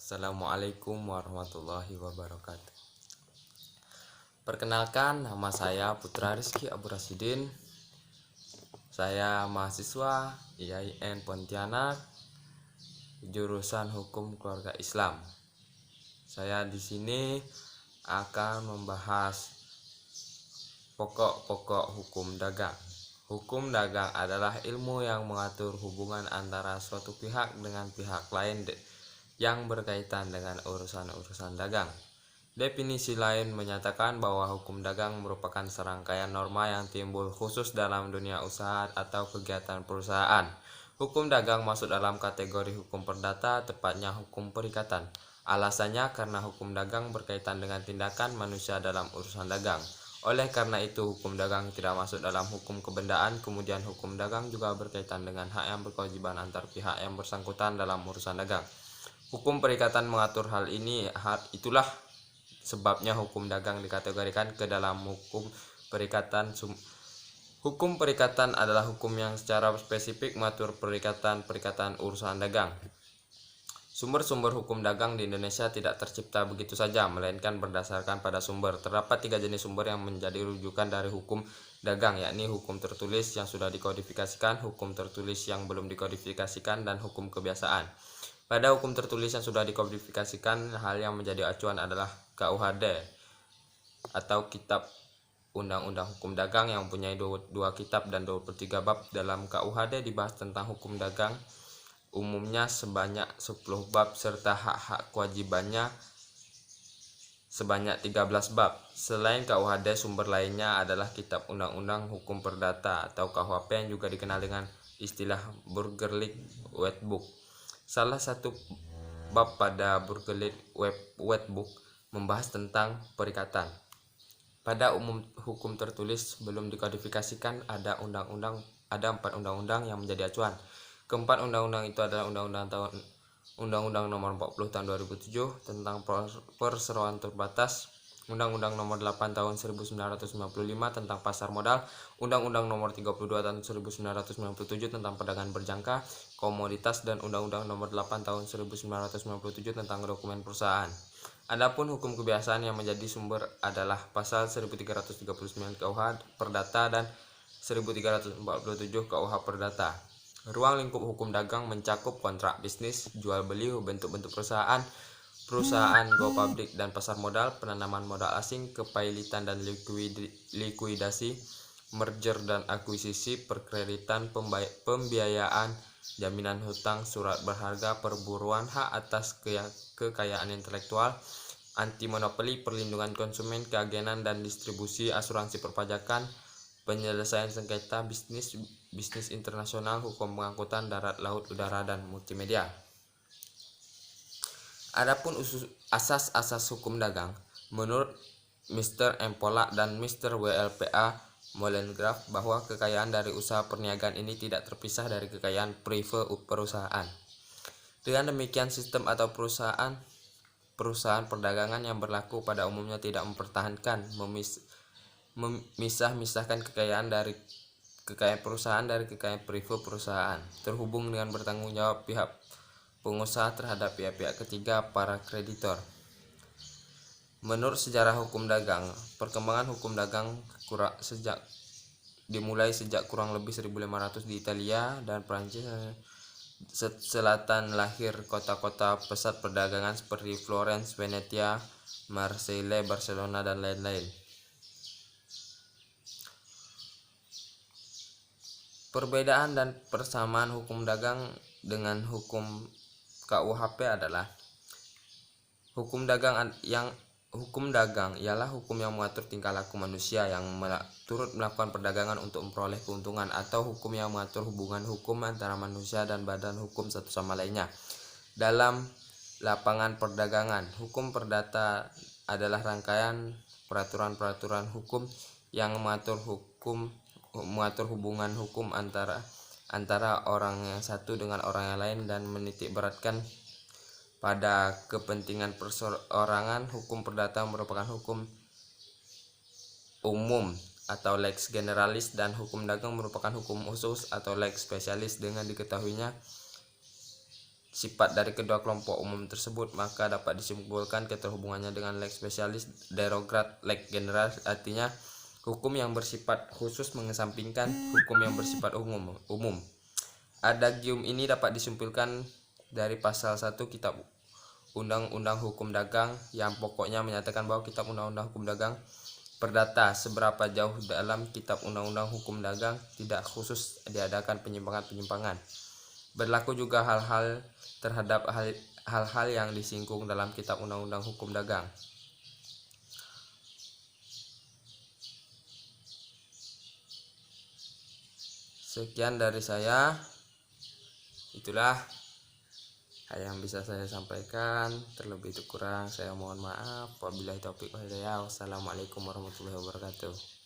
Assalamualaikum warahmatullahi wabarakatuh. Perkenalkan, nama saya Putra Rizky Abu Rasidin. Saya mahasiswa IAIN Pontianak, jurusan Hukum Keluarga Islam. Saya di sini akan membahas pokok-pokok hukum dagang. Hukum dagang adalah ilmu yang mengatur hubungan antara suatu pihak dengan pihak lain yang berkaitan dengan urusan-urusan dagang. Definisi lain menyatakan bahwa hukum dagang merupakan serangkaian norma yang timbul khusus dalam dunia usaha atau kegiatan perusahaan. Hukum dagang masuk dalam kategori hukum perdata, tepatnya hukum perikatan. Alasannya karena hukum dagang berkaitan dengan tindakan manusia dalam urusan dagang. Oleh karena itu, hukum dagang tidak masuk dalam hukum kebendaan. Kemudian hukum dagang juga berkaitan dengan hak yang berkewajiban antar pihak yang bersangkutan dalam urusan dagang. Hukum perikatan mengatur hal ini. Itulah sebabnya hukum dagang dikategorikan ke dalam hukum perikatan. Hukum perikatan adalah hukum yang secara spesifik mengatur perikatan urusan dagang. Sumber-sumber hukum dagang di Indonesia tidak tercipta begitu saja, melainkan berdasarkan pada sumber. Terdapat 3 jenis sumber yang menjadi rujukan dari hukum dagang, yakni hukum tertulis yang sudah dikodifikasikan, hukum tertulis yang belum dikodifikasikan, dan hukum kebiasaan. Pada hukum tertulis yang sudah dikodifikasikan, hal yang menjadi acuan adalah KUHD atau Kitab Undang-Undang Hukum Dagang yang mempunyai 2 kitab dan 23 bab. Dalam KUHD dibahas tentang hukum dagang umumnya sebanyak 10 bab serta hak-hak kewajibannya sebanyak 13 bab. Selain KUHD, sumber lainnya adalah Kitab Undang-Undang Hukum Perdata atau KUHP yang juga dikenal dengan istilah Burgerlijk Wetboek. Salah satu bab pada Burgerlijk Wetboek membahas tentang perikatan. Pada umum hukum tertulis belum dikodifikasikan ada 4 undang-undang yang menjadi acuan. Keempat undang-undang itu adalah Undang-Undang Nomor 40 Tahun 2007 tentang perseroan terbatas, Undang-Undang Nomor 8 Tahun 1995 tentang pasar modal, Undang-Undang Nomor 32 Tahun 1997 tentang perdagangan berjangka komoditas, dan Undang-Undang Nomor 8 Tahun 1997 tentang dokumen perusahaan. Adapun hukum kebiasaan yang menjadi sumber adalah pasal 1339 KUH Perdata dan 1347 KUH Perdata. Ruang lingkup hukum dagang mencakup kontrak bisnis, jual beli, bentuk-bentuk perusahaan go public dan pasar modal, penanaman modal asing, kepailitan dan likuidasi, merger dan akuisisi, perkreditan, pembiayaan, jaminan hutang, surat berharga, perburuan, hak atas kekayaan intelektual, anti monopoli, perlindungan konsumen, keagenan dan distribusi, asuransi perpajakan, penyelesaian sengketa bisnis internasional, hukum pengangkutan darat, laut, udara, dan multimedia. Adapun asas-asas hukum dagang menurut Mr. M. Pollack dan Mr. WLPA Molengraf bahwa kekayaan dari usaha perniagaan ini tidak terpisah dari kekayaan prive perusahaan. Dengan demikian, sistem atau perusahaan perdagangan yang berlaku pada umumnya tidak mempertahankan memisah-misahkan kekayaan perusahaan dari kekayaan prive perusahaan, terhubung dengan bertanggung jawab pihak pengusaha terhadap pihak-pihak ketiga, para kreditor. Menurut sejarah hukum dagang, perkembangan hukum dagang dimulai sejak kurang lebih 1500 di Italia dan Prancis. Selatan lahir kota-kota pusat perdagangan seperti Florence, Venetia, Marseille, Barcelona, dan lain-lain. Perbedaan dan persamaan hukum dagang dengan hukum KUHP adalah hukum dagang ialah hukum yang mengatur tingkah laku manusia yang turut melakukan perdagangan untuk memperoleh keuntungan, atau hukum yang mengatur hubungan hukum antara manusia dan badan hukum satu sama lainnya dalam lapangan perdagangan. Hukum perdata adalah rangkaian peraturan-peraturan hukum yang mengatur hubungan hukum antara orang yang satu dengan orang yang lain dan menitik beratkan pada kepentingan perseorangan. Hukum perdata merupakan hukum umum atau lex generalis, dan hukum dagang merupakan hukum khusus atau lex specialis. Dengan diketahuinya sifat dari kedua kelompok umum tersebut, maka dapat disimpulkan keterhubungannya dengan lex specialis derograt lex general, artinya hukum yang bersifat khusus mengesampingkan hukum yang bersifat umum. Adagium ini dapat disimpulkan dari pasal 1 Kitab Undang-Undang Hukum Dagang yang pokoknya menyatakan bahwa Kitab Undang-Undang Hukum Dagang Perdata seberapa jauh dalam Kitab Undang-Undang Hukum Dagang tidak khusus diadakan penyimpangan-penyimpangan. Berlaku juga hal-hal terhadap hal-hal yang disinggung dalam Kitab Undang-Undang Hukum Dagang. Sekian dari saya. Itulah yang bisa saya sampaikan. Terlebih itu kurang saya mohon maaf. Wabillahi taufiq wal hidayah. Wassalamualaikum warahmatullahi wabarakatuh.